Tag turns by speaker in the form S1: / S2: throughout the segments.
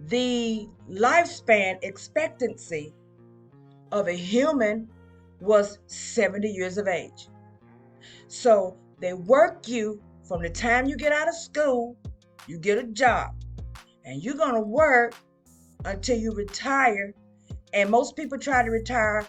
S1: The lifespan expectancy of a human was 70 years of age. So they work you from the time you get out of school, you get a job, and you're going to work until you retire. And most people try to retire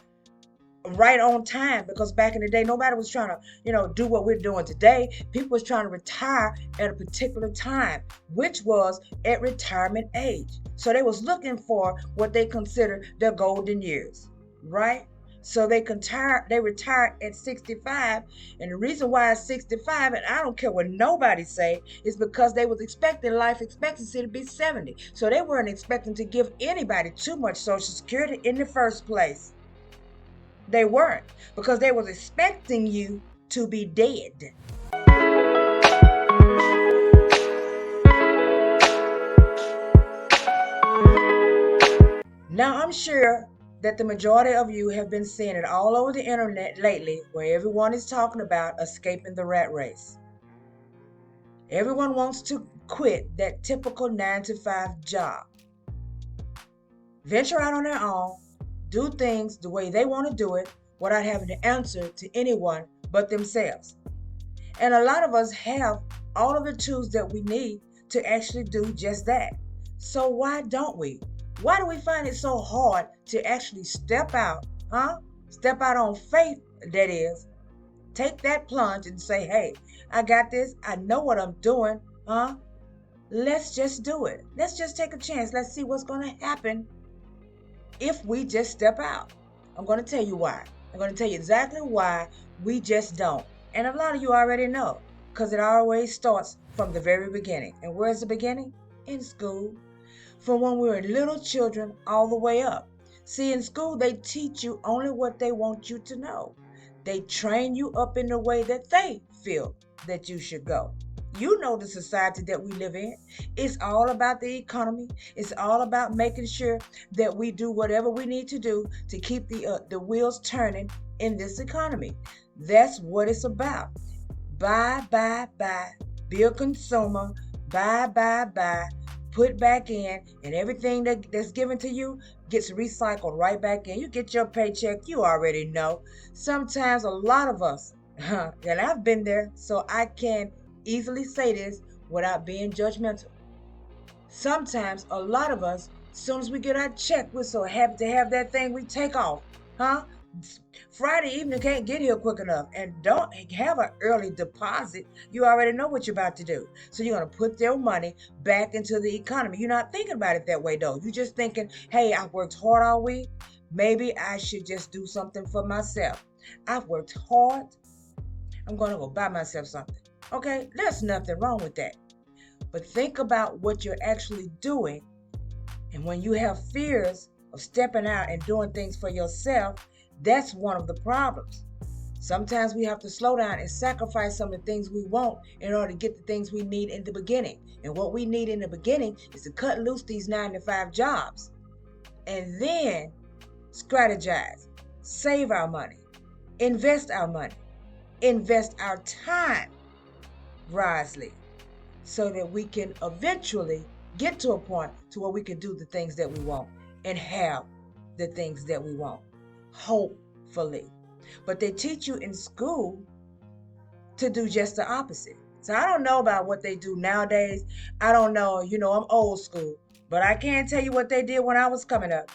S1: right on time, because back in the day nobody was trying to do what we're doing today. People was trying to retire at a particular time, which was at retirement age. So they was looking for what they consider their golden years, right? So they retired at 65. And the reason why it's 65, and I don't care what nobody say, is because they was expecting life expectancy to be 70. So they weren't expecting to give anybody too much social security in the first place. They weren't, because they was expecting you to be dead. Now, I'm sure that the majority of you have been seeing it all over the internet lately, where everyone is talking about escaping the rat race. Everyone wants to quit that typical 9 to 5 job, venture out on their own, do things the way they want to do it without having to answer to anyone but themselves. And a lot of us have all of the tools that we need to actually do just that. So why don't we? Why do we find it so hard to actually step out, huh? Step out on faith, that is. Take that plunge and say, hey, I got this. I know what I'm doing, huh? Let's just do it. Let's just take a chance. Let's see what's going to happen if we just step out. I'm going to tell you why. I'm going to tell you exactly why we just don't. And a lot of you already know, because it always starts from the very beginning. And where's the beginning? In school. From when we were little children all the way up. See, in school, they teach you only what they want you to know. They train you up in the way that they feel that you should go. You know the society that we live in. It's all about the economy. It's all about making sure that we do whatever we need to do to keep the wheels turning in this economy. That's what it's about. Buy, buy, buy. Be a consumer. Buy, buy, buy. Put back in, and everything that's given to you gets recycled right back in. You get your paycheck, you already know. Sometimes a lot of us, and I've been there, so I can easily say this without being judgmental. Sometimes a lot of us, as soon as we get our check, we're so happy to have that thing, we take off, huh? Friday evening can't get here quick enough, and don't have an early deposit. You already know what you're about to do. So you're going to put your money back into the economy. You're not thinking about it that way, though. You're just thinking, hey, I worked hard all week. Maybe I should just do something for myself. I've worked hard. I'm going to go buy myself something. Okay, there's nothing wrong with that. But think about what you're actually doing. And when you have fears of stepping out and doing things for yourself, that's one of the problems. Sometimes we have to slow down and sacrifice some of the things we want in order to get the things we need in the beginning. And what we need in the beginning is to cut loose these 9 to 5 jobs and then strategize, save our money, invest our money, invest our time wisely, so that we can eventually get to a point to where we can do the things that we want and have the things that we want. Hopefully. But they teach you in school to do just the opposite. So I don't know about what they do nowadays. I don't know. I'm old school. But I can't tell you what they did when I was coming up.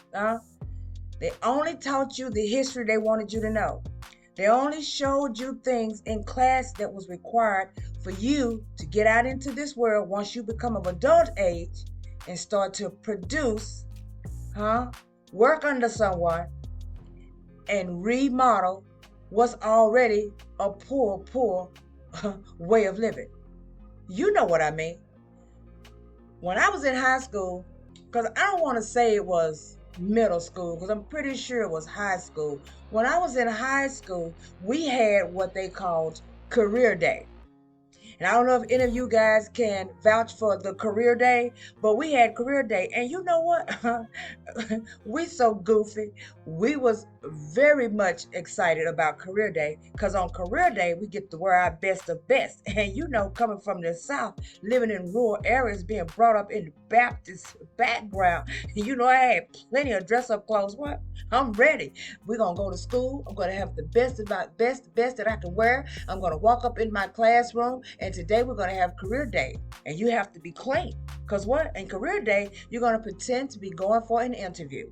S1: They only taught you the history they wanted you to know. They only showed you things in class that was required for you to get out into this world once you become of adult age and start to produce, work under someone, and remodel what's already a poor way of living. You know what I mean. When I was in high school, because I don't want to say it was middle school, because I'm pretty sure it was high school. When I was in high school, we had what they called career day. And I don't know if any of you guys can vouch for the career day, but we had career day. And you know what? We so goofy. We was very much excited about career day because on career day, we get to wear our best of best. And you know, coming from the South, living in rural areas, being brought up in the Baptist background, you know, I had plenty of dress up clothes. What? I'm ready. We're going to go to school. I'm going to have the best that I can wear. I'm going to walk up in my classroom. And today we're going to have career day. And you have to be clean. Because what? In career day, you're going to pretend to be going for an interview.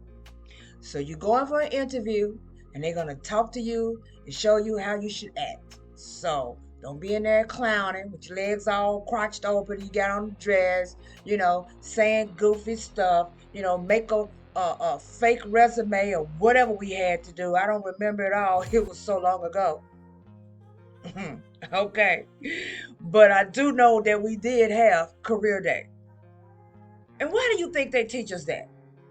S1: So you're going for an interview and they're going to talk to you and show you how you should act. So don't be in there clowning with your legs all crotched open. You got on the dress, you know, saying goofy stuff, you know, make a fake resume or whatever we had to do. I don't remember it all. It was so long ago. Okay. But I do know that we did have career day. And why do you think they teach us that?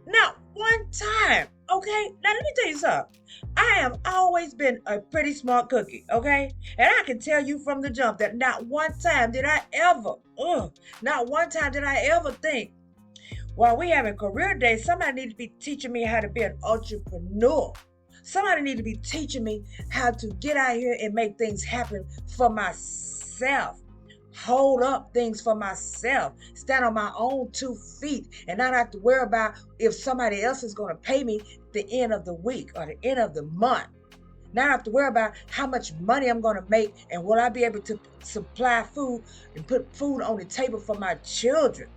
S1: Not one time. Okay, now let me tell you something. I have always been a pretty smart cookie, okay? And I can tell you from the jump that not one time did I ever think, while we having career day, somebody need to be teaching me how to be an entrepreneur. Somebody need to be teaching me how to get out here and make things happen for myself. Hold up things for myself, stand on my own 2 feet, and not have to worry about if somebody else is going to pay me the end of the week or the end of the month. Not have to worry about how much money I'm going to make and will I be able to supply food and put food on the table for my children.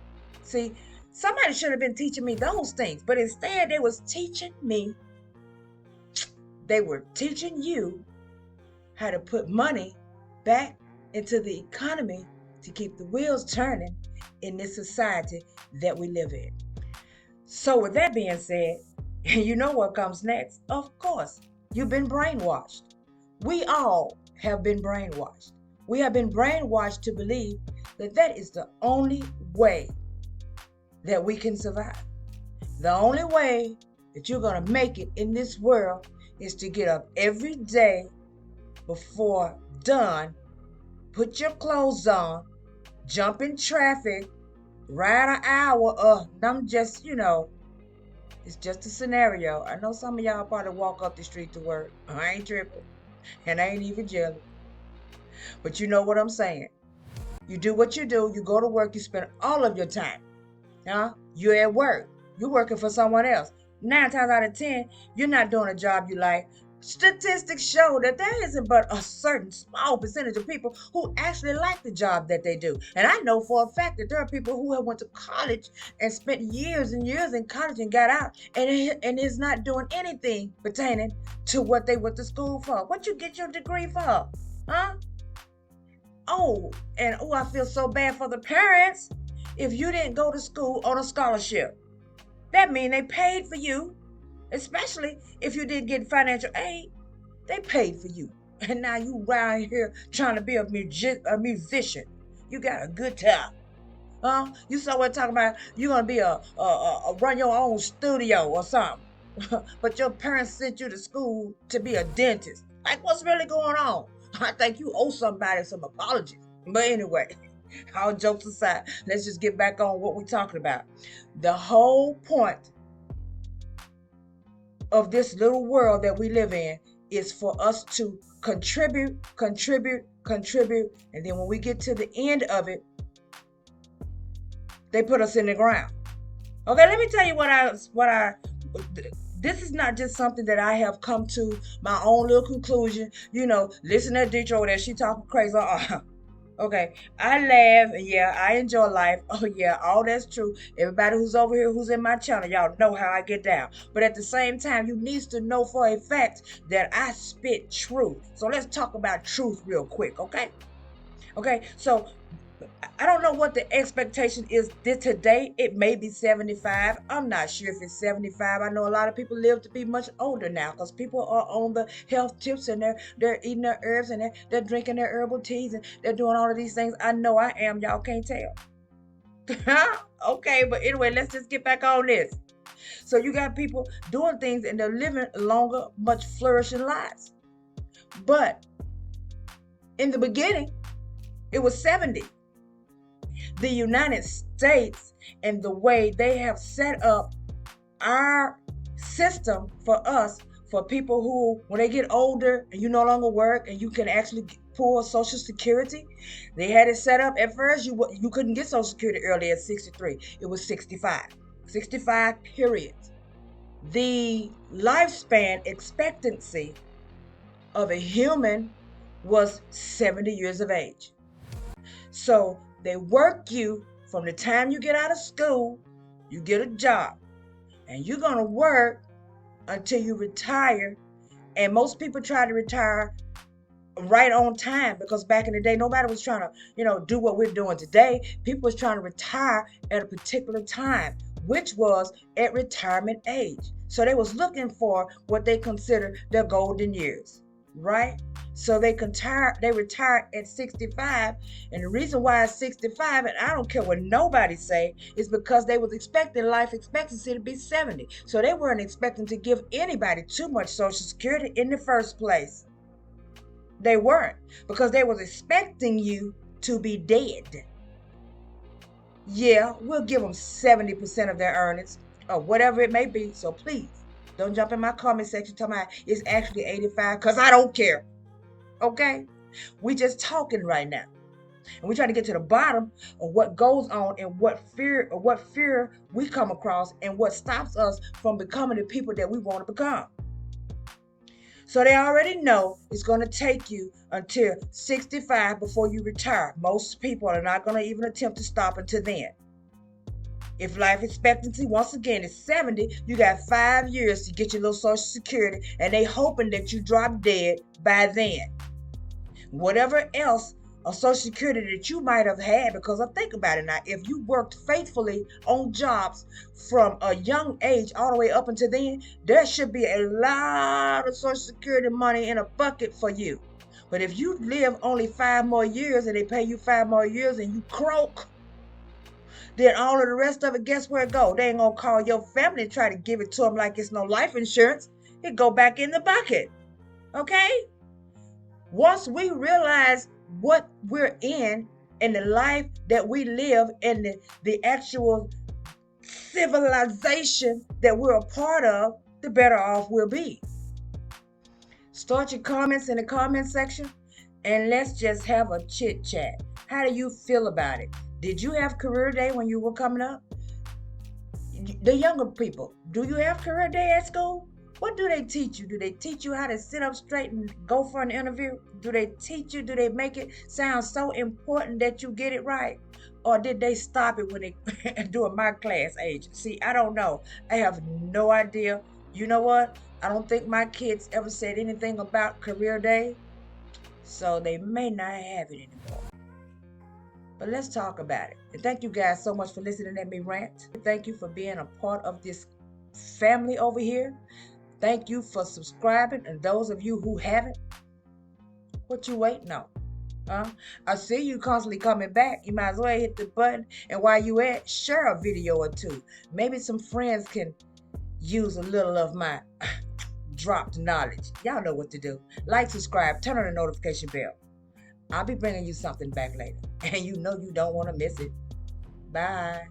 S1: See, somebody should have been teaching me those things, but instead they were teaching you how to put money back into the economy to keep the wheels turning in this society that we live in. So with that being said, you know what comes next? Of course, you've been brainwashed. We all have been brainwashed. We have been brainwashed to believe that that is the only way that we can survive. The only way that you're going to make it in this world is to get up every day before dawn, put your clothes on, jump in traffic, ride an hour. I'm just, it's just a scenario. I know some of y'all probably walk up the street to work. I ain't tripping, and I ain't even jealous. But you know what I'm saying. You do what you do. You go to work. You spend all of your time. You're at work. You're working for someone else. 9 times out of 10, you're not doing a job you like. Statistics show that there isn't but a certain small percentage of people who actually like the job that they do. And I know for a fact that there are people who have went to college and spent years and years in college and got out and is not doing anything pertaining to what they went to school for. What you get your degree for? Huh? I feel so bad for the parents. If you didn't go to school on a scholarship, that means they paid for you. Especially if you didn't get financial aid, they paid for you. And now you around here trying to be a musician. You got a guitar. You somewhere talking about you're going to be a run your own studio or something. But your parents sent you to school to be a dentist. Like, what's really going on? I think you owe somebody some apologies. But anyway, all jokes aside, let's just get back on what we're talking about. The whole point of this little world that we live in is for us to contribute, and then when we get to the end of it, they put us in the ground. Okay, let me tell you this is not just something that I have come to my own little conclusion. Listen to Detroit that she talking crazy. Okay, I laugh, and yeah, I enjoy life. Oh yeah, all that's true. Everybody who's over here, who's in my channel, y'all know how I get down. But at the same time, you need to know for a fact that I spit truth. So let's talk about truth real quick, okay? Okay, so I don't know what the expectation is today. It may be 75. I'm not sure if it's 75. I know a lot of people live to be much older now because people are on the health tips and they're eating their herbs and they're drinking their herbal teas and they're doing all of these things. I know I am. Y'all can't tell. Okay, but anyway, let's just get back on this. So you got people doing things and they're living longer, much flourishing lives. But in the beginning, It was 70. The United States and the way they have set up our system for us, for people who, when they get older and you no longer work and you can actually pull Social Security, they had it set up. At first, you couldn't get Social Security early at 63. It was 65. 65, period. The lifespan expectancy of a human was 70 years of age. So they work you from the time you get out of school, you get a job, and you're going to work until you retire. And most people try to retire right on time, because back in the day, nobody was trying to, do what we're doing today. People was trying to retire at a particular time, which was at retirement age. So they was looking for what they consider their golden years, right? So they retired at 65, and the reason why it's 65, and I don't care what nobody say, is because they was expecting life expectancy to be 70. So they weren't expecting to give anybody too much Social Security in the first place. They weren't, because they was expecting you to be dead. Yeah, we'll give them 70% of their earnings, or whatever it may be. So please, don't jump in my comment section talking about it's actually 85, because I don't care. Okay? We just talking right now. And we're trying to get to the bottom of what goes on and what fear we come across and what stops us from becoming the people that we want to become. So they already know it's going to take you until 65 before you retire. Most people are not going to even attempt to stop until then. If life expectancy, once again, is 70, you got 5 years to get your little Social Security, and they hoping that you drop dead by then. Whatever else of Social Security that you might have had, because I think about it now, if you worked faithfully on jobs from a young age all the way up until then, there should be a lot of Social Security money in a bucket for you. But if you live only 5 more years and they pay you 5 more years and you croak, then all of the rest of it, guess where it go? They ain't gonna call your family and try to give it to them like it's no life insurance. It go back in the bucket. Okay? Once we realize what we're in and the life that we live and the actual civilization that we're a part of, the better off we'll be. Start your comments in the comment section and let's just have a chit chat. How do you feel about it? Did you have career day when you were coming up? The younger people, do you have career day at school? What do they teach you? Do they teach you how to sit up straight and go for an interview? Do they teach you? Do they make it sound so important that you get it right? Or did they stop it when they doing my class age? See, I don't know. I have no idea. You know what? I don't think my kids ever said anything about career day, so they may not have it anymore. But let's talk about it. And thank you guys so much for listening to me rant. Thank you for being a part of this family over here. Thank you for subscribing. And those of you who haven't, what you waiting on? I see you constantly coming back. You might as well hit the button. And while you at, share a video or two. Maybe some friends can use a little of my dropped knowledge. Y'all know what to do. Like, subscribe, turn on the notification bell. I'll be bringing you something back later. And you know you don't want to miss it. Bye.